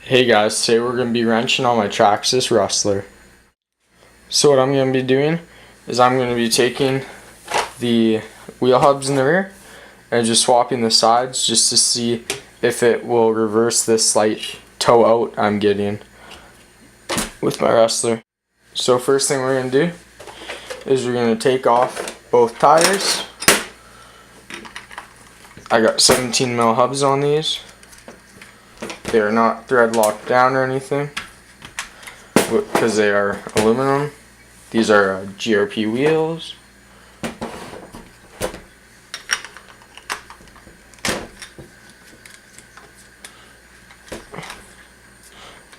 Hey guys, today we're going to be wrenching on my Traxxas Rustler. So what I'm going to be doing is I'm going to be taking the wheel hubs in the rear and just swapping the sides just to see if it will reverse this slight toe out I'm getting with my Rustler. So first thing we're going to do is we're going to take off both tires. I got 17 mil hubs on these. They are not thread locked down or anything because they are aluminum. These are GRP wheels.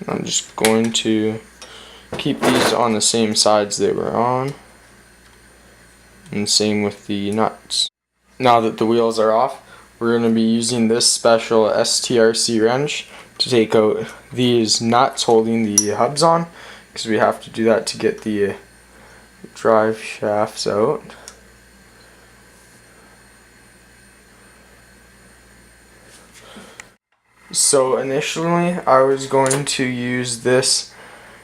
I'm just going to keep these on the same sides they were on, and same with the nuts. Now that the wheels are off, we're going to be using this special STRC wrench to take out these nuts holding the hubs on, because we have to do that to get the drive shafts out. So initially I was going to use this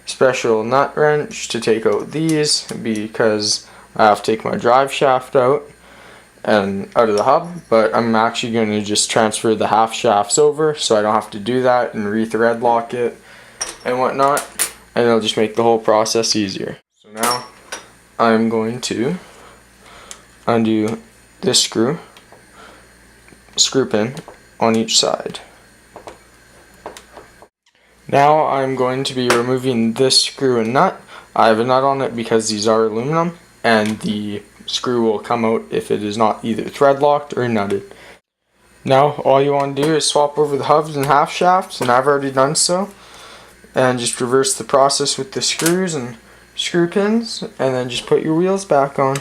special nut wrench to take out these because I have to take my drive shaft out and out of the hub, but I'm actually going to just transfer the half shafts over so I don't have to do that and re-thread lock it and whatnot, and it'll just make the whole process easier. So now I'm going to undo this screw pin on each side. Now I'm going to be removing this screw and nut. I have a nut on it because these are aluminum, and the screw will come out if it is not either thread locked or nutted. Now all you want to do is swap over the hubs and half shafts, and I've already done so, and just reverse the process with the screws and screw pins, and then just put your wheels back on.